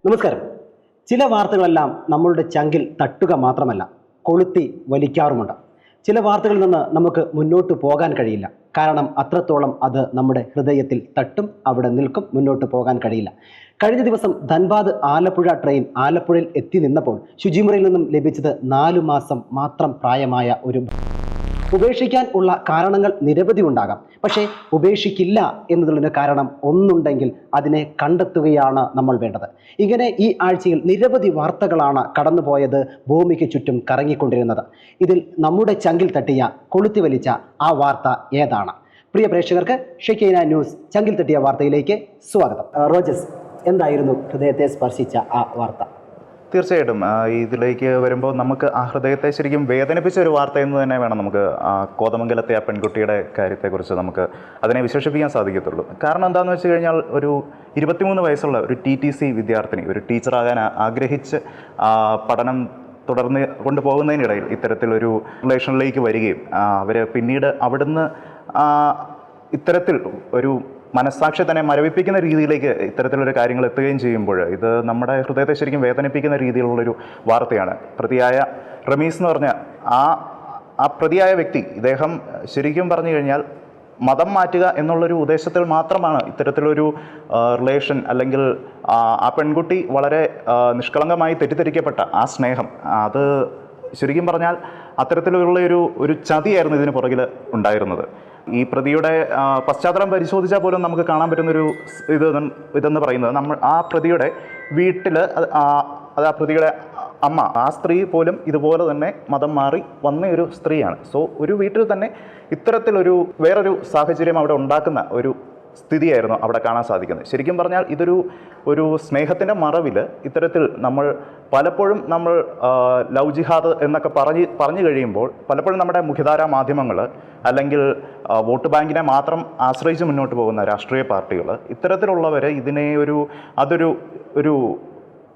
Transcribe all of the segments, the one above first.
നമസ്കാരം. ചില വാർത്തകളെല്ലാം നമ്മളുടെ ചങ്കിൽ തട്ടുക മാത്രമല്ല, കൊളുത്തി വലിക്കാറുമുണ്ട്. ചില വാർത്തകളിൽ നിന്ന് നമുക്ക് മുന്നോട്ട് പോകാൻ കഴിയില്ല. കാരണം അത്രത്തോളം അത് നമ്മുടെ ഹൃദയത്തിൽ തട്ടും, അവിടെ നിൽക്കും, മുന്നോട്ട് പോകാൻ കഴിയില്ല. കഴിഞ്ഞ ദിവസം ധൻബാദ് ആലപ്പുഴ ട്രെയിൻ ആലപ്പുഴയിൽ എത്തി നിന്നപ്പോൾ ശുചിമുറിയിൽ നിന്നും ലഭിച്ചത് 4 മാസം മാത്രം പ്രായമായ ഒരു ഉപേക്ഷിക്കാൻ ഉള്ള കാരണങ്ങൾ നിരവധി ഉണ്ടാകാം. പക്ഷേ ഉപേക്ഷിക്കില്ല എന്നതിന് കാരണം ഒന്നുണ്ടെങ്കിൽ അതിനെ കണ്ടെത്തുകയാണ് നമ്മൾ വേണ്ടത്. ഇങ്ങനെ ഈ ആഴ്ചയിൽ നിരവധി വാർത്തകളാണ് കടന്നുപോയത്, ഭൂമിക്ക് ചുറ്റും കറങ്ങിക്കൊണ്ടിരുന്നത്. ഇതിൽ നമ്മുടെ ചങ്കിൽ തട്ടിയ, കൊളുത്തി വലിച്ച ആ വാർത്ത ഏതാണ്? പ്രിയ പ്രേക്ഷകർക്ക് ഷെക്കീന ന്യൂസ് ചങ്കിൽ തട്ടിയ വാർത്തയിലേക്ക് സ്വാഗതം. റോജസ്, എന്തായിരുന്നു ഹൃദയത്തെ സ്പർശിച്ച ആ വാർത്ത? തീർച്ചയായിട്ടും ഇതിലേക്ക് വരുമ്പോൾ നമുക്ക് ആ ഹൃദയത്തെ ശരിക്കും വേദനിപ്പിച്ച ഒരു വാർത്ത എന്ന് തന്നെ വേണം നമുക്ക് കോതമംഗലത്തെ ആ പെൺകുട്ടിയുടെ കാര്യത്തെക്കുറിച്ച് നമുക്ക് അതിനെ വിശേഷിപ്പിക്കാൻ സാധിക്കത്തുള്ളൂ. കാരണം എന്താണെന്ന് വെച്ച് കഴിഞ്ഞാൽ, ഒരു 23 വയസ്സുള്ള ഒരു TTC വിദ്യാർത്ഥിനി, ഒരു ടീച്ചറാകാൻ ആഗ്രഹിച്ച് പഠനം തുടർന്ന് കൊണ്ടുപോകുന്നതിനിടയിൽ ഇത്തരത്തിലൊരു റിലേഷനിലേക്ക് വരികയും അവർ പിന്നീട് അവിടുന്ന് ഇത്തരത്തിൽ ഒരു മനസ്സാക്ഷി തന്നെ മരവിപ്പിക്കുന്ന രീതിയിലേക്ക് ഇത്തരത്തിലൊരു കാര്യങ്ങൾ എത്തുകയും ചെയ്യുമ്പോൾ ഇത് നമ്മുടെ ഹൃദയത്തെ ശരിക്കും വേദനിപ്പിക്കുന്ന രീതിയിലുള്ളൊരു വാർത്തയാണ്. പ്രതിയായ റമീസ് എന്ന് പറഞ്ഞ ആ പ്രതിയായ വ്യക്തി, ഇദ്ദേഹം ശരിക്കും പറഞ്ഞു കഴിഞ്ഞാൽ മതം മാറ്റുക എന്നുള്ളൊരു ഉദ്ദേശത്തിൽ മാത്രമാണ് ഇത്തരത്തിലൊരു റിലേഷൻ, അല്ലെങ്കിൽ ആ പെൺകുട്ടി വളരെ നിഷ്കളങ്കമായി തെറ്റിദ്ധരിക്കപ്പെട്ട ആ സ്നേഹം, അത് ശരിക്കും പറഞ്ഞാൽ അത്തരത്തിലുള്ള ഒരു ചതിയായിരുന്നു ഇതിന് പുറകിൽ ഉണ്ടായിരുന്നത്. ഈ പ്രതിയുടെ പശ്ചാത്തലം പരിശോധിച്ചാൽ പോലും നമുക്ക് കാണാൻ പറ്റുന്നൊരു ഇതെന്ന് പറയുന്നത്, ആ പ്രതിയുടെ വീട്ടിൽ അത് ആ പ്രതിയുടെ അമ്മ, ആ സ്ത്രീ പോലും ഇതുപോലെ തന്നെ മതം മാറി വന്ന ഒരു സ്ത്രീയാണ്. സോ ഒരു വീട്ടിൽ തന്നെ ഇത്തരത്തിലൊരു വേറൊരു സാഹചര്യം അവിടെ ഉണ്ടാക്കുന്ന ഒരു സ്ഥിതിയായിരുന്നു അവിടെ കാണാൻ സാധിക്കുന്നത്. ശരിക്കും പറഞ്ഞാൽ ഒരു സ്നേഹത്തിൻ്റെ മറവിൽ ഇത്തരത്തിൽ പലപ്പോഴും നമ്മൾ ലവ് ജിഹാദ് എന്നൊക്കെ പറഞ്ഞു കഴിയുമ്പോൾ പലപ്പോഴും നമ്മുടെ മുഖ്യധാരാ മാധ്യമങ്ങൾ, അല്ലെങ്കിൽ വോട്ട് ബാങ്കിനെ മാത്രം ആശ്രയിച്ച് മുന്നോട്ട് പോകുന്ന രാഷ്ട്രീയ പാർട്ടികൾ, ഇത്തരത്തിലുള്ളവർ ഇതിനെ ഒരു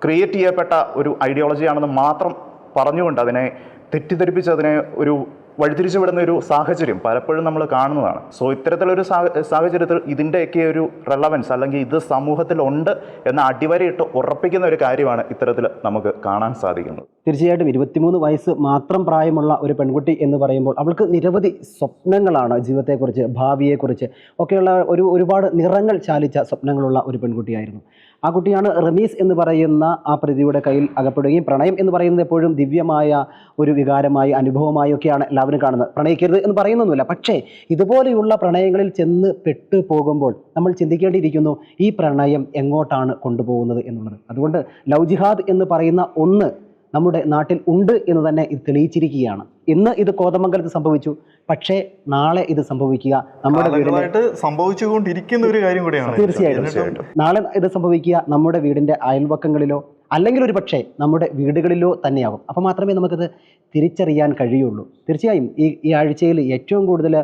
ക്രിയേറ്റ് ചെയ്യപ്പെട്ട ഒരു ഐഡിയോളജിയാണെന്ന് മാത്രം പറഞ്ഞുകൊണ്ട് അതിനെ തെറ്റിദ്ധരിപ്പിച്ച് അതിനെ ഒരു വഴിതിരിച്ചു വിടുന്ന ഒരു സാഹചര്യം പലപ്പോഴും നമ്മൾ കാണുന്നതാണ്. സോ ഇത്തരത്തിലൊരു സാഹചര്യത്തിൽ ഇതിൻ്റെയൊക്കെ ഒരു റെലവൻസ്, അല്ലെങ്കിൽ ഇത് സമൂഹത്തിലുണ്ട് എന്ന അടിവരയിട്ട് ഉറപ്പിക്കുന്ന ഒരു കാര്യമാണ് ഇത്തരത്തിൽ നമുക്ക് കാണാൻ സാധിക്കുന്നത്. തീർച്ചയായിട്ടും 23 വയസ്സ് മാത്രം പ്രായമുള്ള ഒരു പെൺകുട്ടി എന്ന് പറയുമ്പോൾ അവൾക്ക് നിരവധി സ്വപ്നങ്ങളാണ്, ജീവിതത്തെക്കുറിച്ച്, ഭാവിയെക്കുറിച്ച് ഒക്കെയുള്ള ഒരുപാട് നിറങ്ങൾ ചാലിച്ച സ്വപ്നങ്ങളുള്ള ഒരു പെൺകുട്ടിയായിരുന്നു. ആ കുട്ടിയാണ് റമീസ് എന്ന് പറയുന്ന ആ പ്രതിയുടെ കയ്യിൽ അകപ്പെടുകയും, പ്രണയം എന്ന് പറയുന്നത് എപ്പോഴും ദിവ്യമായ ഒരു വികാരമായി, അനുഭവമായി ഒക്കെയാണ് എല്ലാവരും കാണുന്നത്. പ്രണയിക്കരുത് എന്ന് പറയുന്നൊന്നുമില്ല. പക്ഷേ ഇതുപോലെയുള്ള പ്രണയങ്ങളിൽ ചെന്ന് പെട്ടു പോകുമ്പോൾ നമ്മൾ ചിന്തിക്കേണ്ടിയിരിക്കുന്നു, ഈ പ്രണയം എങ്ങോട്ടാണ് കൊണ്ടുപോകുന്നത് എന്നുള്ളത്. അതുകൊണ്ട് ലവ് ജിഹാദ് എന്ന് പറയുന്ന ഒന്ന് നമ്മുടെ നാട്ടിൽ ഉണ്ട് എന്ന് തന്നെ ഇത് തെളിയിച്ചിരിക്കുകയാണ്. ഇന്ന് ഇത് കോതമംഗലത്ത് സംഭവിച്ചു, പക്ഷേ നാളെ ഇത് സംഭവിക്കുക നമ്മുടെ സംഭവിച്ചുകൊണ്ടിരിക്കുന്ന ഒരു കാര്യം കൂടിയാണ്. തീർച്ചയായിട്ടും നാളെ ഇത് സംഭവിക്കുക നമ്മുടെ വീടിൻ്റെ അയൽവക്കങ്ങളിലോ അല്ലെങ്കിൽ ഒരു പക്ഷേ നമ്മുടെ വീടുകളിലോ തന്നെയാകും. അപ്പോൾ മാത്രമേ നമുക്കത് തിരിച്ചറിയാൻ കഴിയുള്ളൂ. തീർച്ചയായും ഈ ആഴ്ചയിൽ ഏറ്റവും കൂടുതൽ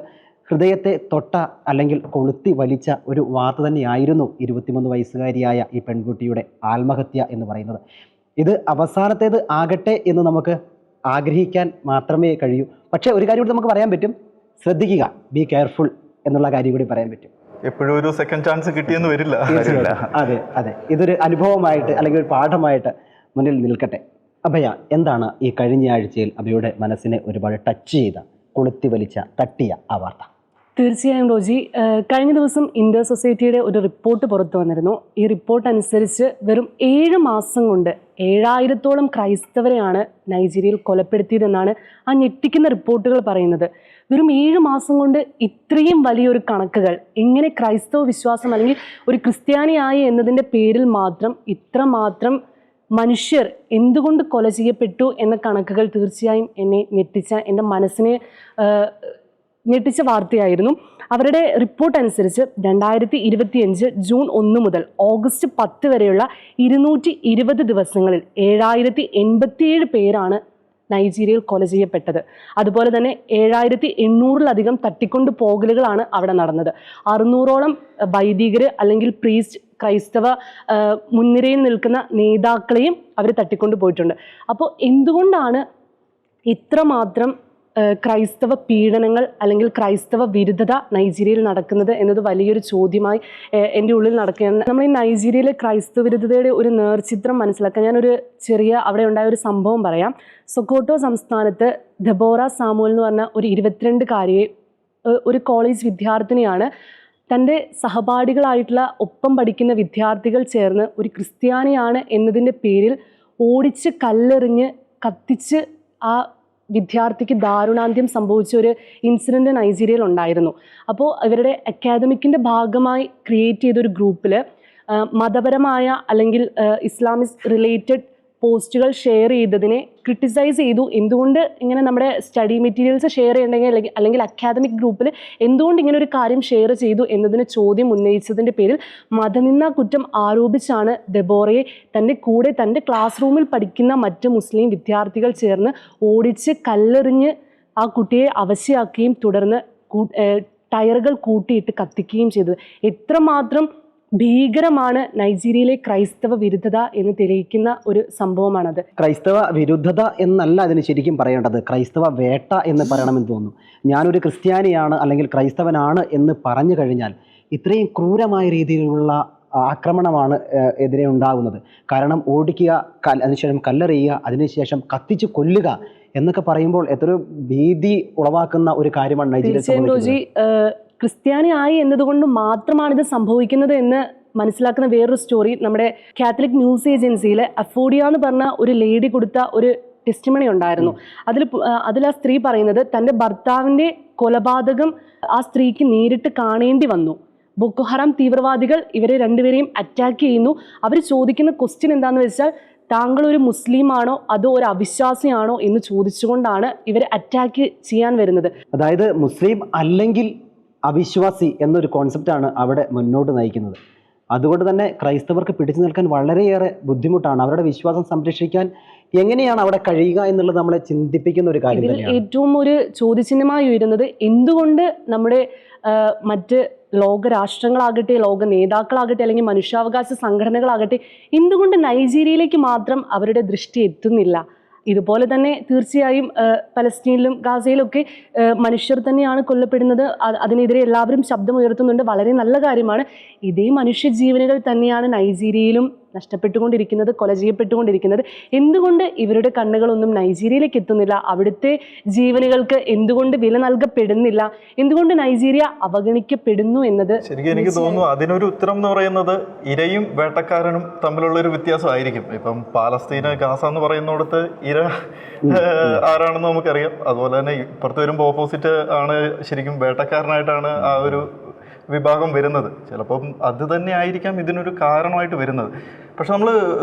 ഹൃദയത്തെ തൊട്ട അല്ലെങ്കിൽ കൊളുത്തി വലിച്ച ഒരു വാർത്ത തന്നെയായിരുന്നു 23 വയസ്സുകാരിയായ ഈ പെൺകുട്ടിയുടെ ആത്മഹത്യ എന്ന് പറയുന്നത്. ഇത് അവസാനത്തേത് ആകട്ടെ എന്ന് നമുക്ക് ആഗ്രഹിക്കാൻ മാത്രമേ കഴിയൂ. പക്ഷേ ഒരു കാര്യം കൂടി നമുക്ക് പറയാൻ പറ്റും, ശ്രദ്ധിക്കുക, ബി കെയർഫുൾ എന്നുള്ള കാര്യം കൂടി പറയാൻ പറ്റും. എപ്പോഴും ഒരു സെക്കൻഡ് ചാൻസ് കിട്ടിയെന്ന് വരില്ല. അതെ, ഇതൊരു അനുഭവമായിട്ട് അല്ലെങ്കിൽ ഒരു പാഠമായിട്ട് മുന്നിൽ നിൽക്കട്ടെ. അഭയ, എന്താണ് ഈ കഴിഞ്ഞ ആഴ്ചയിൽ അഭയുടെ മനസ്സിനെ ഒരുപാട് ടച്ച് ചെയ്ത, കൊളുത്തി വലിച്ച, തട്ടിയ ആ വാർത്ത? തീർച്ചയായും റോജി, കഴിഞ്ഞ ദിവസം ഇന്ത്യ സൊസൈറ്റിയുടെ ഒരു റിപ്പോർട്ട് പുറത്തു വന്നിരുന്നു. ഈ റിപ്പോർട്ട് അനുസരിച്ച് വെറും 7 മാസം കൊണ്ട് 7000-ഓളം ക്രൈസ്തവരെയാണ് നൈജീരിയയിൽ കൊലപ്പെടുത്തിയതെന്നാണ് ആ ഞെട്ടിക്കുന്ന റിപ്പോർട്ടുകൾ പറയുന്നത്. വെറും 7 മാസം കൊണ്ട് ഇത്രയും വലിയൊരു കണക്കുകൾ, എങ്ങനെ ക്രൈസ്തവ വിശ്വാസം അല്ലെങ്കിൽ ഒരു ക്രിസ്ത്യാനിയായി എന്നതിൻ്റെ പേരിൽ മാത്രം ഇത്രമാത്രം മനുഷ്യർ എന്തുകൊണ്ട് കൊല ചെയ്യപ്പെട്ടു എന്ന കണക്കുകൾ തീർച്ചയായും എന്നെ ഞെട്ടിച്ച, എൻ്റെ മനസ്സിനെ ഞെട്ടിച്ച വാർത്തയായിരുന്നു. അവരുടെ റിപ്പോർട്ട് അനുസരിച്ച് 2025 ജൂൺ 1 മുതൽ ഓഗസ്റ്റ് 10 വരെയുള്ള 220 ദിവസങ്ങളിൽ 7087 പേരാണ് നൈജീരിയയിൽ കൊല ചെയ്യപ്പെട്ടത്. അതുപോലെ തന്നെ 7800-ലധികം തട്ടിക്കൊണ്ടു പോകലുകളാണ് അവിടെ നടന്നത്. 600-ഓളം വൈദികർ അല്ലെങ്കിൽ പ്രീസ്റ്റ്, ക്രൈസ്തവ മുൻനിരയിൽ നിൽക്കുന്ന നേതാക്കളെയും അവർ തട്ടിക്കൊണ്ടു പോയിട്ടുണ്ട്. അപ്പോൾ എന്തുകൊണ്ടാണ് ഇത്രമാത്രം ക്രൈസ്തവ പീഡനങ്ങൾ അല്ലെങ്കിൽ ക്രൈസ്തവ വിരുദ്ധത നൈജീരിയയിൽ നടക്കുന്നത് എന്നത് വലിയൊരു ചോദ്യമായി എൻ്റെ ഉള്ളിൽ നടക്കുകയാണ്. നമ്മൾ ഈ നൈജീരിയയിലെ ക്രൈസ്തവ വിരുദ്ധതയുടെ ഒരു നേർചിത്രം മനസ്സിലാക്കാൻ ഞാനൊരു അവിടെ ഉണ്ടായ ഒരു സംഭവം പറയാം. സൊക്കോട്ടോ സംസ്ഥാനത്ത് ദെബോറ സാമുവൽ എന്ന് പറഞ്ഞ ഒരു 22-കാരിയെ, ഒരു കോളേജ് വിദ്യാർത്ഥിനിയാണ്, തൻ്റെ സഹപാഠികളായിട്ടുള്ള ഒപ്പം പഠിക്കുന്ന വിദ്യാർത്ഥികൾ ചേർന്ന് ഒരു ക്രിസ്ത്യാനിയാണ് എന്നതിൻ്റെ പേരിൽ ഓടിച്ച് കല്ലെറിഞ്ഞ് കത്തിച്ച് ആ വിദ്യാർത്ഥിക്ക് ദാരുണാന്ത്യം സംഭവിച്ച ഒരു ഇൻസിഡൻറ്റ് നൈജീരിയയിൽ ഉണ്ടായിരുന്നു. അപ്പോൾ ഇവരുടെ അക്കാദമിക്കിൻ്റെ ഭാഗമായി ക്രിയേറ്റ് ചെയ്തൊരു ഗ്രൂപ്പിൽ മതപരമായ അല്ലെങ്കിൽ ഇസ്ലാമിക് റിലേറ്റഡ് പോസ്റ്റുകൾ ഷെയർ ചെയ്തതിനെ ക്രിട്ടിസൈസ് ചെയ്തു. എന്തുകൊണ്ട് ഇങ്ങനെ നമ്മുടെ സ്റ്റഡി മെറ്റീരിയൽസ് ഷെയർ ചെയ്യണമെങ്കിൽ അല്ലെങ്കിൽ അക്കാദമിക് ഗ്രൂപ്പിൽ എന്തുകൊണ്ട് ഇങ്ങനെ ഒരു കാര്യം ഷെയർ ചെയ്തു എന്നതിന് ചോദ്യം ഉന്നയിച്ചതിൻ്റെ പേരിൽ മതനിന്ദാ കുറ്റം ആരോപിച്ചാണ് ദെബോറയെ തൻ്റെ ക്ലാസ് റൂമിൽ പഠിക്കുന്ന മറ്റ് മുസ്ലിം വിദ്യാർത്ഥികൾ ചേർന്ന് ഓടിച്ച് കല്ലെറിഞ്ഞ് ആ കുട്ടിയെ അവശയാക്കുകയും തുടർന്ന് ടയറുകൾ കൂട്ടിയിട്ട് കത്തിക്കുകയും ചെയ്തത്. എത്രമാത്രം ഭീകരമാണ് നൈജീരിയയിലെ ക്രൈസ്തവ വിരുദ്ധത എന്ന് തെളിയിക്കുന്ന ഒരു സംഭവമാണത്. ക്രൈസ്തവ വിരുദ്ധത എന്നല്ല അതിന് ശരിക്കും പറയേണ്ടത്, ക്രൈസ്തവ വേട്ട എന്ന് പറയണമെന്ന് തോന്നുന്നു. ഞാനൊരു ക്രിസ്ത്യാനിയാണ് അല്ലെങ്കിൽ ക്രൈസ്തവനാണ് എന്ന് പറഞ്ഞു കഴിഞ്ഞാൽ ഇത്രയും ക്രൂരമായ രീതിയിലുള്ള ആക്രമണമാണ് എതിരെ ഉണ്ടാകുന്നത്. കാരണം ഓടിക്കുക, അതിനുശേഷം കല്ലെറിയുക, അതിനുശേഷം കത്തിച്ച് കൊല്ലുക എന്നൊക്കെ പറയുമ്പോൾ എത്രയോ ഭീതി ഉളവാക്കുന്ന ഒരു കാര്യമാണ് നൈജീരിയ. ക്രിസ്ത്യാനി ആയി എന്നതുകൊണ്ട് മാത്രമാണ് ഇത് സംഭവിക്കുന്നത് എന്ന് മനസ്സിലാക്കുന്ന വേറൊരു സ്റ്റോറി നമ്മുടെ കാത്തലിക് ന്യൂസ് ഏജൻസിയിൽ അഫോഡിയ എന്ന് പറഞ്ഞ ഒരു ലേഡി കൊടുത്ത ഒരു ടെസ്റ്റിമണി ഉണ്ടായിരുന്നു. അതിൽ ആ സ്ത്രീ പറയുന്നത് തൻ്റെ ഭർത്താവിൻ്റെ കൊലപാതകം ആ സ്ത്രീക്ക് നേരിട്ട് കാണേണ്ടി വന്നു. ബൊക്കോ ഹറാം തീവ്രവാദികൾ ഇവരെ രണ്ടുപേരെയും അറ്റാക്ക് ചെയ്യുന്നു. അവർ ചോദിക്കുന്ന ക്വസ്റ്റ്യൻ എന്താണെന്ന് വെച്ചാൽ, താങ്കൾ ഒരു മുസ്ലിമാണോ അതോ ഒരു അവിശ്വാസിയാണോ എന്ന് ചോദിച്ചുകൊണ്ടാണ് ഇവരെ അറ്റാക്ക് ചെയ്യാൻ വരുന്നത്. അതായത് മുസ്ലിം അല്ലെങ്കിൽ അവിശ്വാസി എന്നൊരു കോൺസെപ്റ്റാണ് അവിടെ മുന്നോട്ട് നയിക്കുന്നത്. അതുകൊണ്ട് തന്നെ ക്രൈസ്തവർക്ക് പിടിച്ചു നിൽക്കാൻ വളരെയേറെ ബുദ്ധിമുട്ടാണ്. അവരുടെ വിശ്വാസം സംരക്ഷിക്കാൻ എങ്ങനെയാണ് അവിടെ കഴിയുക എന്നുള്ളത് നമ്മളെ ചിന്തിപ്പിക്കുന്ന ഒരു കാര്യം തന്നെയാണ്. ഏറ്റവും ഒരു ചോദ്യചിഹ്നമായി ഉയരുന്നത് എന്തുകൊണ്ട് നമ്മുടെ മറ്റ് ലോകരാഷ്ട്രങ്ങളാകട്ടെ, ലോക നേതാക്കളാകട്ടെ, അല്ലെങ്കിൽ മനുഷ്യാവകാശ സംഘടനകളാകട്ടെ, എന്തുകൊണ്ട് നൈജീരിയയിലേക്ക് മാത്രം അവരുടെ ദൃഷ്ടി എത്തുന്നില്ല? ഇതുപോലെ തന്നെ തീർച്ചയായും പലസ്തീനിലും ഗാസയിലൊക്കെ മനുഷ്യർ തന്നെയാണ് കൊല്ലപ്പെടുന്നത്. അതിനെതിരെ എല്ലാവരും ശബ്ദമുയർത്തുന്നുണ്ട്, വളരെ നല്ല കാര്യമാണ്. ഇതേ മനുഷ്യജീവനുകൾ തന്നെയാണ് നൈജീരിയയിലും നഷ്ടപ്പെട്ടുകൊണ്ടിരിക്കുന്നത്, കൊല ചെയ്യപ്പെട്ടുകൊണ്ടിരിക്കുന്നത്. എന്തുകൊണ്ട് ഇവരുടെ കണ്ണുകളൊന്നും നൈജീരിയയിലേക്ക് എത്തുന്നില്ല? അവിടുത്തെ ജീവനുകൾക്ക് എന്തുകൊണ്ട് വില നൽകപ്പെടുന്നില്ല? എന്തുകൊണ്ട് നൈജീരിയ അവഗണിക്കപ്പെടുന്നു എന്നത് ശരിക്കും എനിക്ക് തോന്നുന്നു അതിനൊരു ഉത്തരം എന്ന് പറയുന്നത് ഇരയും വേട്ടക്കാരനും തമ്മിലുള്ള ഒരു വ്യത്യാസമായിരിക്കും. ഇപ്പം പാലസ്തീന്, ഗാസ എന്ന് പറയുന്നിടത്ത് ഇര ആരാണെന്ന് നമുക്കറിയാം. അതുപോലെ തന്നെ ഇപ്പുറത്ത് വരുമ്പോൾ ഓപ്പോസിറ്റ് ആണ്, ശരിക്കും വേട്ടക്കാരനായിട്ടാണ് ആ ഒരു വിഭാഗം വരുന്നത്. ചിലപ്പം അത് തന്നെ ആയിരിക്കാം ഇതിനൊരു കാരണമായിട്ട് വരുന്നത്. പക്ഷെ നമ്മൾ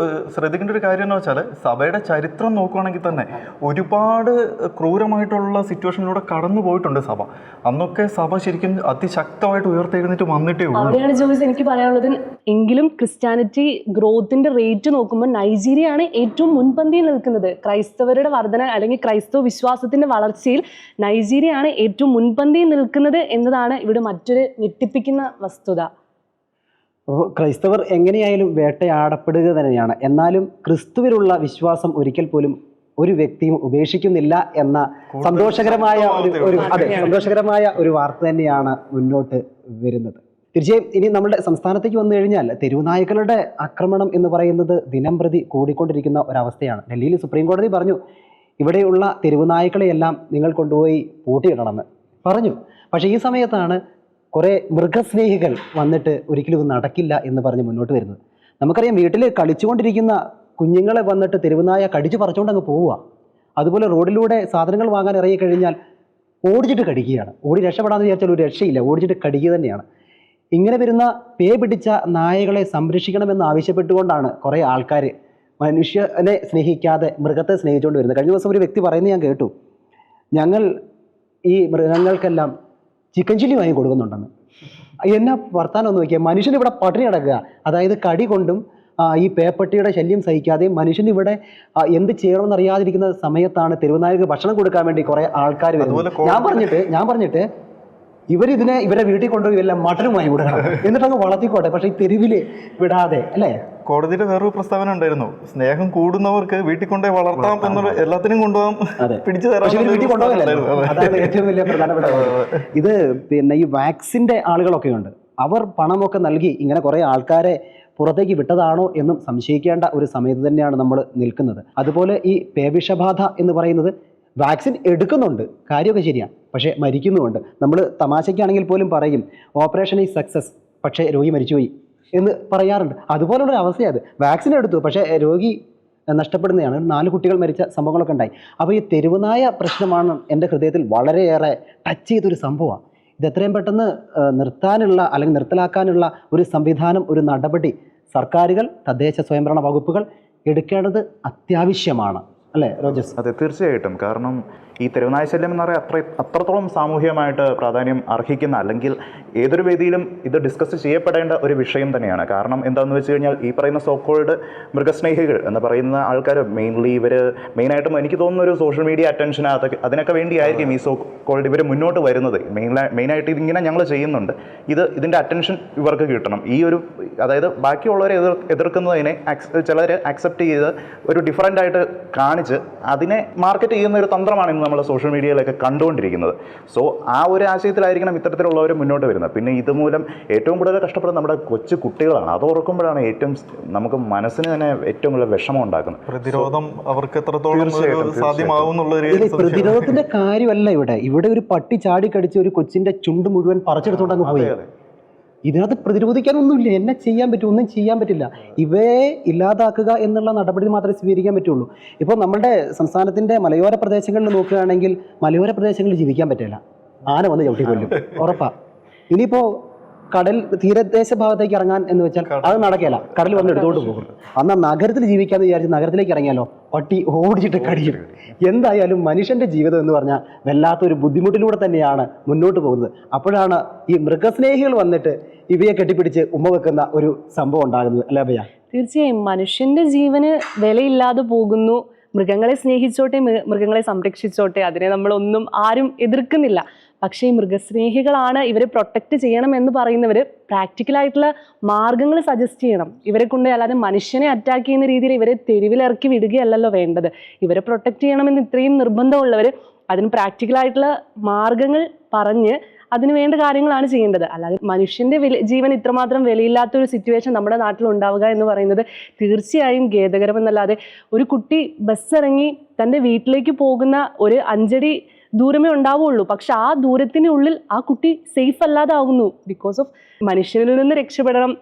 ശ്രദ്ധിക്കേണ്ട ഒരു കാര്യം എന്ന് വെച്ചാൽ, സഭയുടെ ചരിത്രം നോക്കുകയാണെങ്കിൽ തന്നെ ഒരുപാട് ക്രൂരമായിട്ടുള്ള സിറ്റുവേഷനിലൂടെ കടന്നു പോയിട്ടുണ്ട് സഭ. അന്നൊക്കെ സഭ ശരിക്കും അതിശക്തമായിട്ട് ഉയർത്തെഴുന്നേറ്റ് വന്നിട്ടേ ഉള്ളൂ. അവിടെയാണ് ജോയിസ് എനിക്ക് പറയാനുള്ളത്. എങ്കിലും ക്രിസ്ത്യാനിറ്റി ഗ്രോത്തിന്റെ റേറ്റ് നോക്കുമ്പോൾ നൈജീരിയയാണ് ഏറ്റവും മുൻപന്തിയിൽ നിൽക്കുന്നത്. ക്രൈസ്തവരുടെ വർധന അല്ലെങ്കിൽ ക്രൈസ്തവ വിശ്വാസത്തിന്റെ വളർച്ചയിൽ നൈജീരിയയാണ് ഏറ്റവും മുൻപന്തിയിൽ നിൽക്കുന്നത് എന്നതാണ് ഇവിടെ മറ്റൊരു ഞെട്ടിപ്പിക്കുന്ന വസ്തുത. ക്രൈസ്തവർ എങ്ങനെയായാലും വേട്ടയാടപ്പെടുക തന്നെയാണ്. എന്നാലും ക്രിസ്തുവിലുള്ള വിശ്വാസം ഒരിക്കൽ പോലും ഒരു വ്യക്തിയും ഉപേക്ഷിക്കുന്നില്ല എന്ന സന്തോഷകരമായ ഒരു വാർത്ത തന്നെയാണ് മുന്നോട്ട് വരുന്നത്. തീർച്ചയായും ഇനി നമ്മുടെ സംസ്ഥാനത്തേക്ക് വന്നു കഴിഞ്ഞാൽ തെരുവുനായ്ക്കളുടെ ആക്രമണം എന്ന് പറയുന്നത് ദിനം പ്രതി കൂടിക്കൊണ്ടിരിക്കുന്ന ഒരവസ്ഥയാണ്. ഡൽഹിയിൽ സുപ്രീം കോടതി പറഞ്ഞു, ഇവിടെയുള്ള തെരുവുനായ്ക്കളെയെല്ലാം നിങ്ങൾ കൊണ്ടുപോയി പൂട്ടിയിടണമെന്ന് പറഞ്ഞു. പക്ഷേ ഈ സമയത്താണ് കുറേ മൃഗസ്നേഹികൾ വന്നിട്ട് ഒരിക്കലും ഇത് നടക്കില്ല എന്ന് പറഞ്ഞ് മുന്നോട്ട് വരുന്നത്. നമുക്കറിയാം, വീട്ടിൽ കളിച്ചുകൊണ്ടിരിക്കുന്ന കുഞ്ഞുങ്ങളെ വന്നിട്ട് തെരുവുനായ കടിച്ചു പറിച്ചുകൊണ്ട് അങ്ങ് പോവുക. അതുപോലെ റോഡിലൂടെ സാധനങ്ങൾ വാങ്ങാൻ ഇറങ്ങിക്കഴിഞ്ഞാൽ ഓടിച്ചിട്ട് കടിക്കുകയാണ്. ഓടി രക്ഷപ്പെടാമെന്ന് വിചാരിച്ചാൽ ഒരു രക്ഷയില്ല, ഓടിച്ചിട്ട് കടിക്കുക തന്നെയാണ്. ഇങ്ങനെ വരുന്ന പേ പിടിച്ച നായകളെ സംരക്ഷിക്കണമെന്ന് ആവശ്യപ്പെട്ടുകൊണ്ടാണ് കുറേ ആൾക്കാർ മനുഷ്യനെ സ്നേഹിക്കാതെ മൃഗത്തെ സ്നേഹിച്ചുകൊണ്ട് വരുന്നത്. കഴിഞ്ഞ ദിവസം ഒരു വ്യക്തി പറയുന്നത് ഞാൻ കേട്ടു, ഞങ്ങൾ ഈ മൃഗങ്ങൾക്കെല്ലാം ചിക്കൻ ചില്ലി വാങ്ങി കൊടുക്കുന്നുണ്ടെന്ന്. എന്നാ വർത്താനം ഒന്ന് നോക്കിയാൽ, മനുഷ്യനിവിടെ പട്ടിണി കിടക്കുക. അതായത് കടി കൊണ്ടും ഈ പേപ്പട്ടിയുടെ ശല്യം സഹിക്കാതെയും മനുഷ്യനിവിടെ എന്ത് ചെയ്യണമെന്ന് അറിയാതിരിക്കുന്ന സമയത്താണ് തെരുവുനായകൾക്ക് ഭക്ഷണം കൊടുക്കാൻ വേണ്ടി കുറേ ആൾക്കാർ വരുന്നത്. ഞാൻ പറഞ്ഞിട്ട് ഇവരെ വീട്ടിൽ കൊണ്ടുപോയി എല്ലാം മട്ടനും വാങ്ങി കൊടുക്കണം, എന്നിട്ടങ്ങ് വളർത്തിക്കോട്ടെ, പക്ഷേ ഈ തെരുവിൽ വിടാതെ, അല്ലേ? കോടതിയുടെ വേറൊരു പ്രസ്താവന ഉണ്ടായിരുന്നു, സ്നേഹം കൂടുന്നവർക്ക് വീട്ടിൽ കൊണ്ടുപോയി വളർത്താം എന്നുള്ള, എല്ലാത്തിനും കൊണ്ടുപോകാൻ പിടിച്ചു പക്ഷേ ഇവര് വീട്ടിൽ കൊണ്ടുപോകില്ലല്ലോ. അതാണ് ഏറ്റവും വലിയ പ്രധാനപ്പെട്ട കാര്യം. ഇത് പിന്നെ ഈ വാക്സിൻ്റെ ആളുകളൊക്കെ ഉണ്ട്, അവർ പണമൊക്കെ നൽകി ഇങ്ങനെ കുറേ ആൾക്കാരെ പുറത്തേക്ക് വിട്ടതാണോ എന്നും സംശയിക്കേണ്ട ഒരു സമയത്ത് തന്നെയാണ് നമ്മൾ നിൽക്കുന്നത്. അതുപോലെ ഈ പേവിഷബാധ എന്ന് പറയുന്നത് വാക്സിൻ എടുക്കുന്നുണ്ട്, കാര്യമൊക്കെ ശരിയാണ്, പക്ഷേ മരിക്കുന്നുമുണ്ട്. നമ്മൾ തമാശയ്ക്കാണെങ്കിൽ പോലും പറയും ഓപ്പറേഷൻ ഈസ് സക്സസ്, പക്ഷേ രോഗി മരിച്ചുപോയി എന്ന് പറയാറുണ്ട്. അതുപോലുള്ളൊരു അവസ്ഥയാണ്. വാക്സിൻ എടുത്തു, പക്ഷേ രോഗി നഷ്ടപ്പെടുന്നതാണ്. 4 കുട്ടികൾ മരിച്ച സംഭവങ്ങളൊക്കെ ഉണ്ടായി. അപ്പോൾ ഈ തെരുവുനായ പ്രശ്നമാണ് എൻ്റെ ഹൃദയത്തിൽ വളരെയേറെ ടച്ച് ചെയ്തൊരു സംഭവമാണ്. ഇത് എത്രയും പെട്ടെന്ന് നിർത്താനുള്ള അല്ലെങ്കിൽ നിർത്തലാക്കാനുള്ള ഒരു സംവിധാനം, ഒരു നടപടി സർക്കാരുകൾ, തദ്ദേശ സ്വയംഭരണ വകുപ്പുകൾ എടുക്കേണ്ടത് അത്യാവശ്യമാണ്, അല്ലേ റോജസ്? അതെ, തീർച്ചയായിട്ടും. കാരണം ഈ തെരുവുനായ ശല്യം എന്ന് പറയുക അത്രത്തോളം സാമൂഹികമായിട്ട് പ്രാധാന്യം അർഹിക്കുന്ന, അല്ലെങ്കിൽ ഏതൊരു വേദിയിലും ഇത് ഡിസ്കസ് ചെയ്യപ്പെടേണ്ട ഒരു വിഷയം തന്നെയാണ്. കാരണം എന്താണെന്ന് വെച്ച് കഴിഞ്ഞാൽ ഈ പറയുന്ന സോക്കോൾഡ് മൃഗസ്നേഹികൾ എന്ന് പറയുന്ന ആൾക്കാർ മെയിനായിട്ടും എനിക്ക് തോന്നുന്ന ഒരു സോഷ്യൽ മീഡിയ അറ്റൻഷൻ അതിനൊക്കെ വേണ്ടിയായിരിക്കും ഈ സോക്കോൾഡ് ഇവർ മുന്നോട്ട് വരുന്നത്. മെയിനായിട്ട് ഇതിങ്ങനെ ഞങ്ങൾ ചെയ്യുന്നുണ്ട്, ഇതിൻ്റെ അറ്റൻഷൻ ഇവർക്ക് കിട്ടണം. ഈ ഒരു, അതായത് ബാക്കിയുള്ളവരെ എതിർക്കുന്നതിനെ ചിലർ അക്സെപ്റ്റ് ചെയ്ത് ഒരു ഡിഫറൻ്റ് ആയിട്ട് കാണിച്ച് അതിനെ മാർക്കറ്റ് ചെയ്യുന്ന ഒരു തന്ത്രമാണ് ഇന്ന് നമ്മൾ സോഷ്യൽ മീഡിയയിലൊക്കെ കണ്ടുകൊണ്ടിരിക്കുന്നത്. സോ ആ ഒരു ആശയത്തിലായിരിക്കണം ഇത്തരത്തിലുള്ളവർ മുന്നോട്ട് വരുന്നത്. പിന്നെ ഇതുമൂലം ഏറ്റവും കൂടുതൽ കഷ്ടപ്പെടുന്നത് നമ്മുടെ കൊച്ചു കുട്ടികളാണ്. അത് ഓർക്കുമ്പോഴാണ് നമുക്ക് മനസ്സിന് തന്നെ ഏറ്റവും കൂടുതൽ വിഷമം ഉണ്ടാക്കുന്നത്. പ്രതിരോധം അവർക്ക് എത്രത്തോളം സാധ്യമാവുന്നുള്ളൊരു പ്രതിരോധത്തിന്റെ കാര്യമല്ല ഇവിടെ ഒരു പട്ടി ചാടിക്കടിച്ച് ഒരു കൊച്ചിന്റെ ചുണ്ട് മുഴുവൻ പറിച്ചെടുത്തോണ്ട് അങ്ങ് പോയി. ഇതിനകത്ത് പ്രതിരോധിക്കാനൊന്നുമില്ല. എന്നെ ചെയ്യാൻ പറ്റും? ഒന്നും ചെയ്യാൻ പറ്റില്ല. ഇവയെ ഇല്ലാതാക്കുക എന്നുള്ള നടപടി മാത്രമേ സ്വീകരിക്കാൻ പറ്റുള്ളൂ. ഇപ്പോൾ നമ്മുടെ സംസ്ഥാനത്തിൻ്റെ മലയോര പ്രദേശങ്ങളിൽ നോക്കുകയാണെങ്കിൽ മലയോര പ്രദേശങ്ങളിൽ ജീവിക്കാൻ പറ്റില്ല, ആന വന്ന് ചവിട്ടി കൊല്ലും, ഉറപ്പാണ്. ഇനിയിപ്പോൾ കടൽ തീരദേശ ഭാഗത്തേക്ക് ഇറങ്ങാൻ എന്ന് വെച്ചാൽ അത് നടക്കില്ല, കടൽ വന്ന് എടുത്തോണ്ട് പോകും. എന്നാൽ നഗരത്തിൽ ജീവിക്കാമെന്ന് വിചാരിച്ച് നഗരത്തിലേക്ക് ഇറങ്ങിയാലോ പട്ടി ഓടിച്ചിട്ട് കടിക്കും. എന്തായാലും മനുഷ്യൻ്റെ ജീവിതം എന്ന് പറഞ്ഞാൽ വല്ലാത്തൊരു ബുദ്ധിമുട്ടിലൂടെ തന്നെയാണ് മുന്നോട്ട് പോകുന്നത്. അപ്പോഴാണ് ഈ മൃഗസ്നേഹികൾ വന്നിട്ട് ഇവയെ കെട്ടിപ്പിടിച്ച് ഉമ്മ വെക്കുന്ന ഒരു സംഭവം ഉണ്ടാകുന്നത്, അല്ലേ ഭയ്യ? തീർച്ചയായും മനുഷ്യന്റെ ജീവന് വിലയില്ലാതെ പോകുന്നു. മൃഗങ്ങളെ സ്നേഹിച്ചോട്ടെ, മൃഗങ്ങളെ സംരക്ഷിച്ചോട്ടെ, അതിനെ നമ്മളൊന്നും ആരും എതിർക്കുന്നില്ല. പക്ഷേ ഈ മൃഗസ്നേഹികളാണ് ഇവരെ പ്രൊട്ടക്റ്റ് ചെയ്യണം എന്ന് പറയുന്നവർ പ്രാക്ടിക്കലായിട്ടുള്ള മാർഗങ്ങൾ സജസ്റ്റ് ചെയ്യണം ഇവരെ കൊണ്ട്. അല്ലാതെ മനുഷ്യനെ അറ്റാക്ക് ചെയ്യുന്ന രീതിയിൽ ഇവരെ തെരുവിലിറക്കി വിടുകയല്ലല്ലോ വേണ്ടത്. ഇവരെ പ്രൊട്ടക്റ്റ് ചെയ്യണമെന്ന് ഇത്രയും നിർബന്ധമുള്ളവർ അതിന് പ്രാക്ടിക്കലായിട്ടുള്ള മാർഗങ്ങൾ പറഞ്ഞ് അതിന് വേണ്ട കാര്യങ്ങളാണ് ചെയ്യേണ്ടത്. അല്ലാതെ മനുഷ്യന്റെ ജീവൻ ഇത്രമാത്രം വിലയില്ലാത്തൊരു സിറ്റുവേഷൻ നമ്മുടെ നാട്ടിൽ ഉണ്ടാവുക എന്ന് പറയുന്നത് തീർച്ചയായും ഖേദകരമെന്നല്ലാതെ. ഒരു കുട്ടി ബസ് ഇറങ്ങി തൻ്റെ വീട്ടിലേക്ക് പോകുന്ന ഒരു 5 അടി ദൂരമേ ഉണ്ടാവുള്ളൂ, പക്ഷെ ആ ദൂരത്തിനുള്ളിൽ ആ കുട്ടി സേഫ് അല്ലാതാവുന്നു. ബിക്കോസ് ഓഫ് മനുഷ്യരിൽ നിന്ന് രക്ഷപ്പെടണം,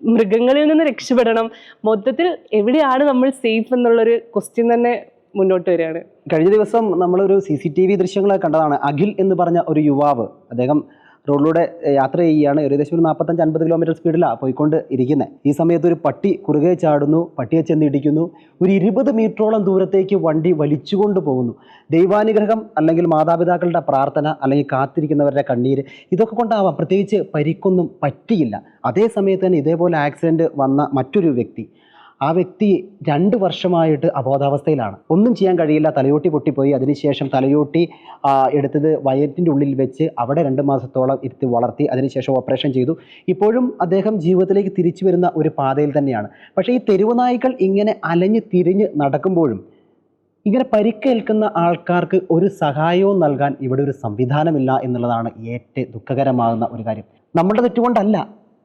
മൃഗങ്ങളിൽ നിന്ന് രക്ഷപ്പെടണം. മൊത്തത്തിൽ എവിടെയാണ് നമ്മൾ സേഫ് എന്നുള്ളൊരു ക്വസ്റ്റ്യൻ തന്നെ മുന്നോട്ട് വരികയാണ്. കഴിഞ്ഞ ദിവസം നമ്മളൊരു CCTV ദൃശ്യങ്ങളൊക്കെ കണ്ടതാണ്. അഖിൽ എന്ന് പറഞ്ഞ ഒരു യുവാവ്, അദ്ദേഹം റോഡിലൂടെ യാത്ര ചെയ്യുകയാണ്. ഏകദേശം ഒരു 45-50 കിലോമീറ്റർ സ്പീഡിലാണ് പോയിക്കൊണ്ട് ഇരിക്കുന്നത്. ഈ സമയത്ത് ഒരു പട്ടി കുറുകെ ചാടുന്നു, പട്ടിയെ ചെന്ന് ഇടിക്കുന്നു. ഒരു 20 മീറ്ററോളം ദൂരത്തേക്ക് വണ്ടി വലിച്ചുകൊണ്ട് പോകുന്നു. ദൈവാനുഗ്രഹം അല്ലെങ്കിൽ മാതാപിതാക്കളുടെ പ്രാർത്ഥന അല്ലെങ്കിൽ കാത്തിരിക്കുന്നവരുടെ കണ്ണീര് ഇതൊക്കെ കൊണ്ടാവാം, പ്രത്യേകിച്ച് പരിക്കൊന്നും പറ്റിയില്ല. അതേ സമയത്ത് തന്നെ ഇതേപോലെ ആക്സിഡൻറ്റ് വന്ന മറ്റൊരു വ്യക്തി, ആ വ്യക്തി 2 വർഷമായിട്ട് അബോധാവസ്ഥയിലാണ്. ഒന്നും ചെയ്യാൻ കഴിയില്ല, തലയോട്ടി പൊട്ടിപ്പോയി. അതിനുശേഷം തലയോട്ടി എടുത്തത് വയറ്റിൻ്റെ ഉള്ളിൽ വെച്ച് അവിടെ 2 മാസത്തോളം ഇരുത്തി വളർത്തി. അതിനുശേഷം ഓപ്പറേഷൻ ചെയ്തു. ഇപ്പോഴും അദ്ദേഹം ജീവിതത്തിലേക്ക് തിരിച്ചു വരുന്ന ഒരു പാതയിൽ തന്നെയാണ്. പക്ഷേ ഈ തെരുവുനായ്ക്കൾ ഇങ്ങനെ അലഞ്ഞ് തിരിഞ്ഞ് നടക്കുമ്പോഴും ഇങ്ങനെ പരിക്കേൽക്കുന്ന ആൾക്കാർക്ക് ഒരു സഹായവും നൽകാൻ ഇവിടെ ഒരു സംവിധാനമില്ല എന്നുള്ളതാണ് ഏറ്റവും ദുഃഖകരമാകുന്ന ഒരു കാര്യം. നമ്മളുടെ തെറ്റുകൊണ്ടല്ല.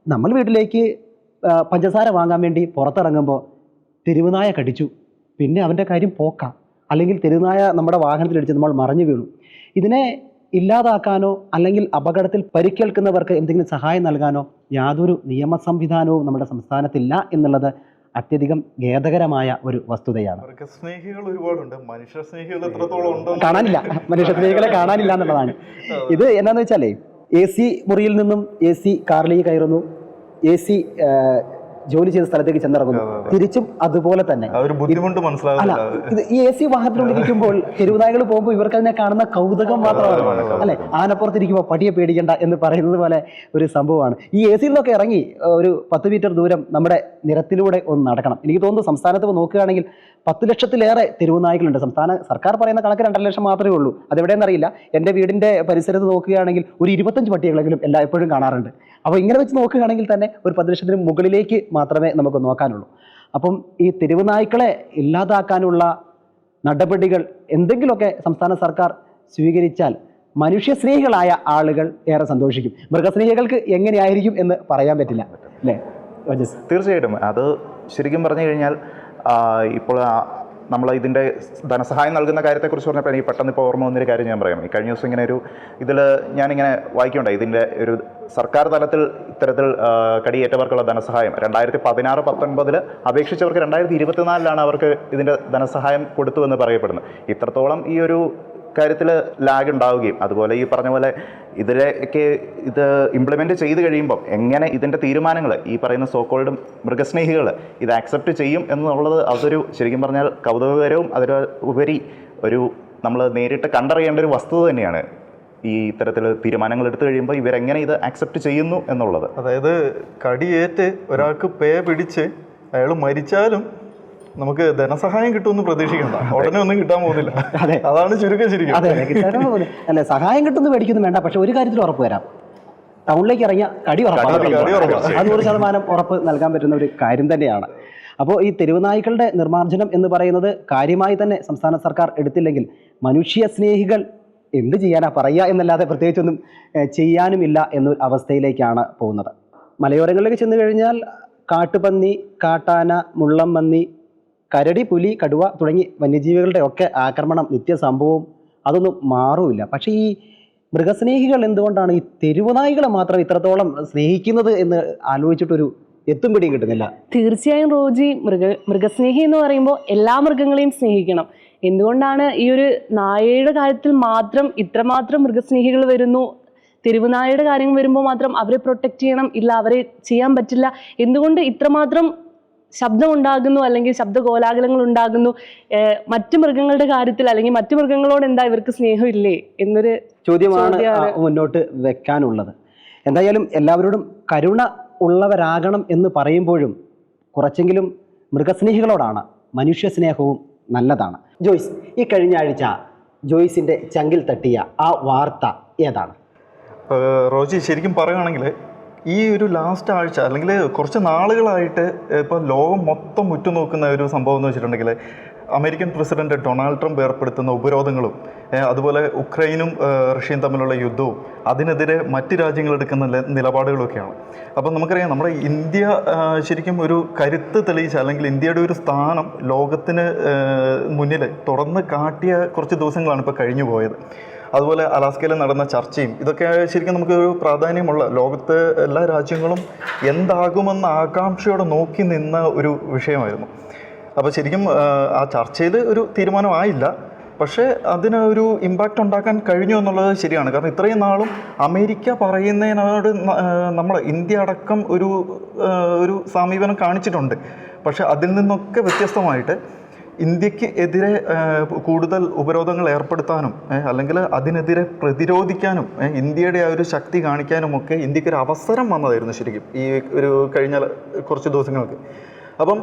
നമ്മൾ വീട്ടിലേക്ക് പഞ്ചസാര വാങ്ങാൻ വേണ്ടി പുറത്തിറങ്ങുമ്പോൾ തെരുവുനായ കടിച്ചു, പിന്നെ അവൻ്റെ കാര്യം പോക്കാം. അല്ലെങ്കിൽ തെരുവുനായ നമ്മുടെ വാഹനത്തിലിടിച്ച് നമ്മൾ മറിഞ്ഞു വീണു. ഇതിനെ ഇല്ലാതാക്കാനോ അല്ലെങ്കിൽ അപകടത്തിൽ പരിക്കേൽക്കുന്നവർക്ക് എന്തെങ്കിലും സഹായം നൽകാനോ യാതൊരു നിയമ സംവിധാനവും നമ്മുടെ സംസ്ഥാനത്തില്ല എന്നുള്ളത് അത്യധികം ഖേദകരമായ ഒരു വസ്തുതയാണ്. മൃഗസ്നേഹികൾ ഒരുപാടുണ്ട്, മനുഷ്യസ്നേഹികൾ എത്രത്തോളം ഉണ്ടോ കാണാനില്ല. മനുഷ്യസ്നേഹികളെ കാണാനില്ല എന്നുള്ളതാണ്. ഇത് എന്നാന്ന് വെച്ചാലേ AC മുറിയിൽ നിന്നും AC കാറിലേക്ക് കയറുന്നു, AC ജോലി ചെയ്ത സ്ഥലത്തേക്ക് ചെന്നിറങ്ങുന്നു, തിരിച്ചും അതുപോലെ തന്നെ. അല്ല, ഇത് ഈ AC വാഹനത്തിലിരിക്കുമ്പോൾ തെരുവുനായകൾ പോകുമ്പോൾ ഇവർക്ക് അതിനെ കാണുന്ന കൗതുകം മാത്രമാണ്, അല്ലെ? ആനപ്പുറത്തിരിക്കുമ്പോൾ പട്ടിയെ പേടിക്കണ്ട എന്ന് പറയുന്നത് പോലെ ഒരു സംഭവമാണ്. ഈ AC നിന്നൊക്കെ ഇറങ്ങി ഒരു 10 മീറ്റർ ദൂരം നമ്മുടെ നിരത്തിലൂടെ ഒന്ന് നടക്കണം. എനിക്ക് തോന്നുന്നു സംസ്ഥാനത്ത് നോക്കുകയാണെങ്കിൽ 10 ലക്ഷത്തിലേറെ തെരുവുനായ്ക്കളുണ്ട്. സംസ്ഥാന സർക്കാർ പറയുന്ന കണക്ക് 2.5 ലക്ഷം മാത്രമേ ഉള്ളൂ. അതെവിടെയെന്നറിയില്ല. എൻ്റെ വീടിൻ്റെ പരിസരത്ത് നോക്കുകയാണെങ്കിൽ ഒരു 25 പട്ടികളെങ്കിലും എല്ലായ്പ്പോഴും കാണാറുണ്ട്. അപ്പോൾ ഇങ്ങനെ വെച്ച് നോക്കുകയാണെങ്കിൽ തന്നെ ഒരു 10 ലക്ഷത്തിന് മുകളിലേക്ക് മാത്രമേ നമുക്ക് നോക്കാനുള്ളൂ. അപ്പം ഈ തെരുവ് നായ്ക്കളെ ഇല്ലാതാക്കാനുള്ള നടപടികൾ എന്തെങ്കിലുമൊക്കെ സംസ്ഥാന സർക്കാർ സ്വീകരിച്ചാൽ മനുഷ്യസ്നേഹികളായ ആളുകൾ ഏറെ സന്തോഷിക്കും. മൃഗസ്നേഹികൾക്ക് എങ്ങനെയായിരിക്കും എന്ന് പറയാൻ പറ്റില്ല, അല്ലേ? തീർച്ചയായിട്ടും അത് ശരിക്കും പറഞ്ഞു കഴിഞ്ഞാൽ ഇപ്പോൾ നമ്മൾ ഇതിൻ്റെ ധനസഹായം നൽകുന്ന കാര്യത്തെക്കുറിച്ച് പറഞ്ഞപ്പോൾ എനിക്ക് പെട്ടെന്ന് ഇപ്പോൾ ഓർമ്മ വന്നൊരു കാര്യം ഞാൻ പറയാം. ഈ കഴിഞ്ഞ ദിവസം ഇങ്ങനെ ഒരു ഇതിൽ ഞാനിങ്ങനെ വായിക്കുന്നുണ്ടായി, ഇതിൻ്റെ ഒരു സർക്കാർ തലത്തിൽ ഇത്തരത്തിൽ കടിയേറ്റവർക്കുള്ള ധനസഹായം 2016-19 അപേക്ഷിച്ചവർക്ക് 2024 അവർക്ക് ഇതിൻ്റെ ധനസഹായം കൊടുത്തു എന്ന് പറയപ്പെടുന്നത്. ഇത്രത്തോളം ഈ ഒരു കാര്യത്തിൽ ലാഗ് ഉണ്ടാവുകയും അതുപോലെ ഈ പറഞ്ഞ പോലെ ഇതിലേക്ക് ഇത് ഇംപ്ലിമെൻ്റ് ചെയ്ത് കഴിയുമ്പോൾ എങ്ങനെ ഇതിൻ്റെ തീരുമാനങ്ങൾ ഈ പറയുന്ന സോക്കോൾഡ് മൃഗസ്നേഹികൾ ഇത് ആക്സെപ്റ്റ് ചെയ്യും എന്നുള്ളത് അതൊരു ശരിക്കും പറഞ്ഞാൽ കൗതുകകരവും അതിന് ഉപരി ഒരു നമ്മൾ നേരിട്ട് കണ്ടറിയേണ്ട ഒരു വസ്തുത തന്നെയാണ്. ഈ ഇത്തരത്തിൽ തീരുമാനങ്ങൾ എടുത്തു കഴിയുമ്പോൾ ഇവരെങ്ങനെ ഇത് ആക്സെപ്റ്റ് ചെയ്യുന്നു എന്നുള്ളത്. അതായത് കടിയേറ്റ് ഒരാൾക്ക് പേ പിടിച്ച് അയാൾ മരിച്ചാലും നമുക്ക് ധനസഹായം കിട്ടുമെന്ന് പ്രതീക്ഷിക്കണ്ട, ഉടനെ ഒന്നും കിട്ടാൻ പോകുന്നില്ല. അതെ, അതാണ് ചുരുക്കം ശരിക്കും. അതെ, അല്ലെ, സഹായം കിട്ടുമെന്ന് മേടിക്കുന്നു വേണ്ട. പക്ഷെ ഒരു കാര്യത്തിൽ ഉറപ്പ് വരാം, ടൗണിലേക്ക് ഇറങ്ങിയ കടി ഉറപ്പാണ്. അത് 100% ഉറപ്പ് നൽകാൻ പറ്റുന്ന ഒരു കാര്യം തന്നെയാണ്. അപ്പോൾ ഈ തെരുവുനായ്ക്കളുടെ നിർമ്മാർജ്ജനം എന്ന് പറയുന്നത് കാര്യമായി തന്നെ സംസ്ഥാന സർക്കാർ എടുത്തില്ലെങ്കിൽ മനുഷ്യ സ്നേഹികൾ എന്ത് ചെയ്യാനാ പറയുക എന്നല്ലാതെ പ്രത്യേകിച്ചൊന്നും ചെയ്യാനുമില്ല എന്നൊരു അവസ്ഥയിലേക്കാണ് പോകുന്നത്. മലയോരങ്ങളിലേക്ക് ചെന്ന് കഴിഞ്ഞാൽ കാട്ടുപന്നി, കാട്ടാന, മുള്ളംപന്നി, കരടി, പുലി, കടുവ തുടങ്ങി വന്യജീവികളുടെ ഒക്കെ ആക്രമണം നിത്യസംഭവവും അതൊന്നും മാറുമില്ല. പക്ഷേ ഈ മൃഗസ്നേഹികൾ എന്തുകൊണ്ടാണ് ഈ തെരുവുനായ്ക്കളെ മാത്രം ഇത്രത്തോളം സ്നേഹിക്കുന്നത് എന്ന് ആലോചിച്ചിട്ടൊരു എത്തും പിടിയും കിട്ടുന്നില്ല. തീർച്ചയായും റോജി, മൃഗസ്നേഹി എന്ന് പറയുമ്പോൾ എല്ലാ മൃഗങ്ങളെയും സ്നേഹിക്കണം. എന്തുകൊണ്ടാണ് ഈ ഒരു നായയുടെ കാര്യത്തിൽ മാത്രം ഇത്രമാത്രം മൃഗസ്നേഹികൾ വരുന്നു, തെരുവുനായയുടെ കാര്യങ്ങൾ വരുമ്പോൾ മാത്രം അവരെ പ്രൊട്ടക്റ്റ് ചെയ്യണം, ഇല്ല അവരെ ചെയ്യാൻ പറ്റില്ല, എന്തുകൊണ്ട് ഇത്രമാത്രം ശബ്ദം ഉണ്ടാകുന്നു അല്ലെങ്കിൽ ശബ്ദ കോലാഹലങ്ങൾ ഉണ്ടാകുന്നു? മറ്റു മൃഗങ്ങളുടെ കാര്യത്തിൽ അല്ലെങ്കിൽ മറ്റു മൃഗങ്ങളോട് എന്താ ഇവർക്ക് സ്നേഹമില്ലേ എന്നൊരു ചോദ്യമാണ് മുന്നോട്ട് വെക്കാനുള്ളത്. എന്തായാലും എല്ലാവരോടും കരുണ ഉള്ളവരാകണം എന്ന് പറയുമ്പോഴും കുറച്ചെങ്കിലും മൃഗസ്നേഹികളോടാണ് മനുഷ്യ സ്നേഹവും നല്ലതാണ്. ജോയ്സ്, ഈ കഴിഞ്ഞ ആഴ്ച ജോയ്സിന്റെ ചങ്കിൽ തട്ടിയ ആ വാർത്ത ഏതാണ്? റോജി, ശരിക്കും പറയുകയാണെങ്കിൽ ഈ ഒരു ലാസ്റ്റ് ആഴ്ച അല്ലെങ്കിൽ കുറച്ച് നാളുകളായിട്ട് ഇപ്പോൾ ലോകം മൊത്തം ഉറ്റുനോക്കുന്ന ഒരു സംഭവം എന്ന് വെച്ചിട്ടുണ്ടെങ്കിൽ അമേരിക്കൻ പ്രസിഡന്റ് ഡൊണാൾഡ് ട്രംപ് ഏർപ്പെടുത്തുന്ന ഉപരോധങ്ങളും അതുപോലെ ഉക്രൈനും റഷ്യയും തമ്മിലുള്ള യുദ്ധവും അതിനെതിരെ മറ്റ് രാജ്യങ്ങൾ എടുക്കുന്ന നിലപാടുകളൊക്കെയാണ്. അപ്പം നമുക്കറിയാം, നമ്മുടെ ഇന്ത്യ ശരിക്കും ഒരു കരുത്ത് തെളിയിച്ച അല്ലെങ്കിൽ ഇന്ത്യയുടെ ഒരു സ്ഥാനം ലോകത്തിന് മുന്നിൽ തുറന്ന് കാട്ടിയ കുറച്ച് ദിവസങ്ങളാണ് ഇപ്പോൾ കഴിഞ്ഞു പോയത്. അതുപോലെ അലാസ്കയിൽ നടന്ന ചർച്ചയും ഇതൊക്കെ ശരിക്കും നമുക്കൊരു പ്രാധാന്യമുള്ള, ലോകത്തെ എല്ലാ രാജ്യങ്ങളും എന്താകുമെന്ന ആകാംക്ഷയോടെ നോക്കി നിന്ന ഒരു വിഷയമായിരുന്നു. അപ്പോൾ ശരിക്കും ആ ചർച്ചയിൽ ഒരു തീരുമാനമായില്ല, പക്ഷേ അതിന് ഒരു ഇമ്പാക്റ്റ് ഉണ്ടാക്കാൻ കഴിഞ്ഞു എന്നുള്ളത് ശരിയാണ്. കാരണം ഇത്രയും നാളും അമേരിക്ക പറയുന്നതിനോട് നമ്മൾ ഇന്ത്യ അടക്കം ഒരു സമീപനം കാണിച്ചിട്ടുണ്ട്. പക്ഷേ അതിൽ നിന്നൊക്കെ വ്യത്യസ്തമായിട്ട് ഇന്ത്യക്ക് എതിരെ കൂടുതൽ ഉപരോധങ്ങൾ ഏർപ്പെടുത്താനും അല്ലെങ്കിൽ അതിനെതിരെ പ്രതിരോധിക്കാനും ഇന്ത്യയുടെ ആ ഒരു ശക്തി കാണിക്കാനുമൊക്കെ ഇന്ത്യക്കൊരു അവസരം വന്നതായിരുന്നു ശരിക്കും ഈ ഒരു കഴിഞ്ഞ കുറച്ച് ദിവസങ്ങൾക്ക്. അപ്പം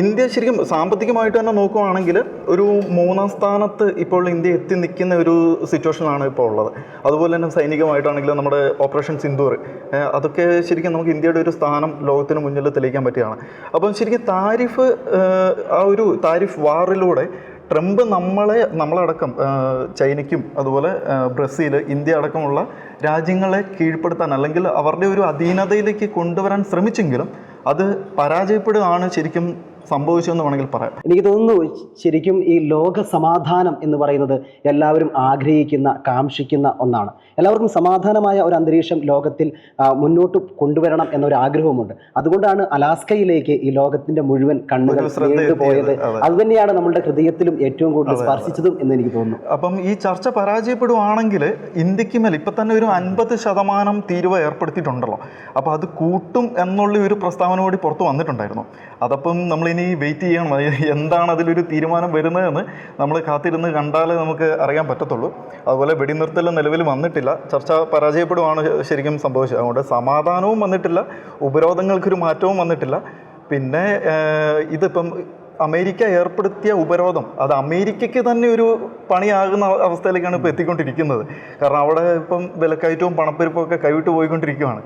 ഇന്ത്യ ശരിക്കും സാമ്പത്തികമായിട്ട് തന്നെ നോക്കുകയാണെങ്കിൽ ഒരു 3ാം സ്ഥാനത്ത് ഇപ്പോൾ ഇന്ത്യ എത്തി നിൽക്കുന്ന ഒരു സിറ്റുവേഷനാണ് ഇപ്പോൾ ഉള്ളത്. അതുപോലെ തന്നെ സൈനികമായിട്ടാണെങ്കിൽ നമ്മുടെ ഓപ്പറേഷൻ സിന്ദൂർ, അതൊക്കെ ശരിക്കും നമുക്ക് ഇന്ത്യയുടെ ഒരു സ്ഥാനം ലോകത്തിന് മുന്നിൽ തെളിയിക്കാൻ പറ്റിയതാണ്. അപ്പം ശരിക്കും ആ ഒരു താരിഫ് വാറിലൂടെ ട്രംപ് നമ്മളടക്കം ചൈനയ്ക്കും അതുപോലെ ബ്രസീൽ, ഇന്ത്യ അടക്കമുള്ള രാജ്യങ്ങളെ കീഴ്പ്പെടുത്താൻ അല്ലെങ്കിൽ അവരുടെ ഒരു അധീനതയിലേക്ക് കൊണ്ടുവരാൻ ശ്രമിച്ചെങ്കിലും അത് പരാജയപ്പെടുകയാണ് ശരിക്കും സംഭവിച്ചതെന്ന് വേണമെങ്കിൽ പറയാം. എനിക്ക് തോന്നുന്നു ശരിക്കും ഈ ലോക സമാധാനം എന്ന് പറയുന്നത് എല്ലാവരും ആഗ്രഹിക്കുന്ന, കാംക്ഷിക്കുന്ന ഒന്നാണ്. എല്ലാവർക്കും സമാധാനമായ ഒരു അന്തരീക്ഷം ലോകത്തിൽ മുന്നോട്ട് കൊണ്ടുവരണം എന്നൊരു ആഗ്രഹവുമുണ്ട്. അതുകൊണ്ടാണ് അലാസ്കയിലേക്ക് ഈ ലോകത്തിന്റെ മുഴുവൻ കണ്ണുകൾ പോയത്. അതുതന്നെയാണ് നമ്മളുടെ ഹൃദയത്തിലും ഏറ്റവും കൂടുതൽ സ്പർശിച്ചതും എന്ന് എനിക്ക് തോന്നുന്നു. അപ്പം ഈ ചർച്ച പരാജയപ്പെടുവാണെങ്കിൽ ഇന്ത്യക്ക് മേൽ ഇപ്പം തന്നെ ഒരു 50% തീരുവ ഏർപ്പെടുത്തിയിട്ടുണ്ടല്ലോ. അപ്പോൾ അത് കൂട്ടും എന്നുള്ള ഒരു പ്രസ്താവന കൂടി പുറത്ത് വന്നിട്ടുണ്ടായിരുന്നു. അതപ്പം നമ്മളിനി വെയിറ്റ് ചെയ്യണം, എന്താണ് അതിലൊരു തീരുമാനം വരുന്നതെന്ന് നമ്മൾ കാത്തിരുന്ന് കണ്ടാലേ നമുക്ക് അറിയാൻ പറ്റത്തുള്ളൂ. അതുപോലെ വെടിനിർത്തൽ നിലവിൽ വന്നിട്ടില്ല, ചർച്ച പരാജയപ്പെടുവാണ് ശരിക്കും സംഭവിച്ചത്. അതുകൊണ്ട് സമാധാനവും വന്നിട്ടില്ല, ഉപരോധങ്ങൾക്കൊരു മാറ്റവും വന്നിട്ടില്ല. പിന്നെ ഇതിപ്പം അമേരിക്ക ഏർപ്പെടുത്തിയ ഉപരോധം അത് അമേരിക്കയ്ക്ക് തന്നെ ഒരു പണിയാകുന്ന അവസ്ഥയിലേക്കാണ് ഇപ്പോൾ എത്തിക്കൊണ്ടിരിക്കുന്നത്. കാരണം അവിടെ ഇപ്പം വിലക്കയറ്റവും പണപ്പെരുപ്പവും ഒക്കെ കൈവിട്ട് പോയിക്കൊണ്ടിരിക്കുകയാണ്.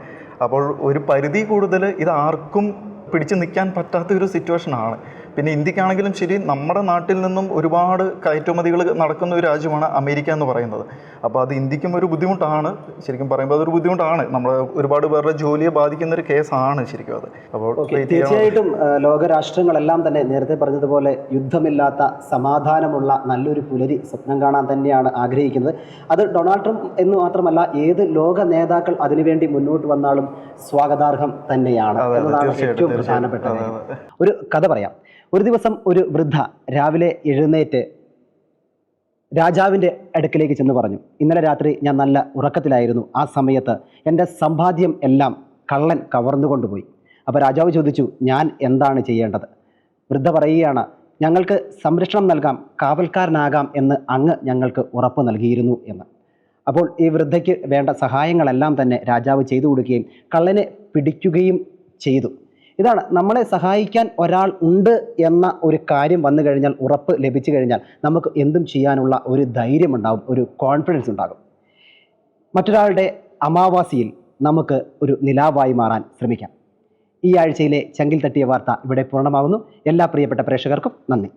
അപ്പോൾ ഒരു പരിധി കൂടുതൽ ഇത് ആർക്കും പിടിച്ചു നിൽക്കാൻ പറ്റാത്ത ഒരു സിറ്റുവേഷനാണ്. പിന്നെ ഇന്ത്യക്കാണെങ്കിലും ശരി, നമ്മുടെ നാട്ടിൽ നിന്നും ഒരുപാട് കയറ്റുമതികൾ നടക്കുന്ന ഒരു രാജ്യമാണ് അമേരിക്ക എന്ന് പറയുന്നത്. അപ്പോൾ അത് ഇന്ത്യക്കും ഒരു ബുദ്ധിമുട്ടാണ്. ശരിക്കും പറയുമ്പോൾ അതൊരു ബുദ്ധിമുട്ടാണ്. നമ്മൾ ഒരുപാട് പേരുടെ ജോലിയെ ബാധിക്കുന്ന ഒരു കേസാണ് ശരിക്കും അത്. അപ്പോൾ തീർച്ചയായിട്ടും ലോകരാഷ്ട്രങ്ങളെല്ലാം തന്നെ നേരത്തെ പറഞ്ഞതുപോലെ യുദ്ധമില്ലാത്ത സമാധാനമുള്ള നല്ലൊരു പുലരി സ്വപ്നം കാണാൻ തന്നെയാണ് ആഗ്രഹിക്കുന്നത്. അത് ഡൊണാൾഡ് ട്രംപ് എന്ന് മാത്രമല്ല, ഏത് ലോക നേതാക്കൾ അതിനുവേണ്ടി മുന്നോട്ട് വന്നാലും സ്വാഗതാർഹം തന്നെയാണ് എന്നതാണ് ഏറ്റവും പ്രധാനപ്പെട്ട കാര്യം. ഒരു കഥ പറയാം. ഒരു ദിവസം ഒരു വൃദ്ധ രാവിലെ എഴുന്നേറ്റ് രാജാവിൻ്റെ അടുക്കിലേക്ക് ചെന്ന് പറഞ്ഞു, ഇന്നലെ രാത്രി ഞാൻ നല്ല ഉറക്കത്തിലായിരുന്നു. ആ സമയത്ത് എൻ്റെ സമ്പാദ്യം എല്ലാം കള്ളൻ കവർന്നുകൊണ്ടുപോയി. അപ്പോൾ രാജാവ് ചോദിച്ചു, ഞാൻ എന്താണ് ചെയ്യേണ്ടത്? വൃദ്ധ പറയുകയാണ്, ഞങ്ങൾക്ക് സംരക്ഷണം നൽകാം, കാവൽക്കാരനാകാം എന്ന് അങ്ങ് ഞങ്ങൾക്ക് ഉറപ്പ് നൽകിയിരുന്നു എന്ന്. അപ്പോൾ ഈ വൃദ്ധയ്ക്ക് വേണ്ട സഹായങ്ങളെല്ലാം തന്നെ രാജാവ് ചെയ്തു കൊടുക്കുകയും കള്ളനെ പിടിക്കുകയും ചെയ്തു. ഇതാണ്, നമ്മളെ സഹായിക്കാൻ ഒരാൾ ഉണ്ട് എന്ന ഒരു കാര്യം വന്നു കഴിഞ്ഞാൽ, ഉറപ്പ് ലഭിച്ചു കഴിഞ്ഞാൽ നമുക്ക് എന്തും ചെയ്യാനുള്ള ഒരു ധൈര്യമുണ്ടാകും, ഒരു കോൺഫിഡൻസ് ഉണ്ടാകും. മറ്റൊരാളുടെ അമാവാസിയിൽ നമുക്ക് ഒരു നിലാവായി മാറാൻ ശ്രമിക്കാം. ഈ ആഴ്ചയിലെ ചങ്കിൽ തട്ടിയ വാർത്ത ഇവിടെ പൂർണ്ണമാകുന്നു. എല്ലാ പ്രിയപ്പെട്ട പ്രേക്ഷകർക്കും നന്ദി.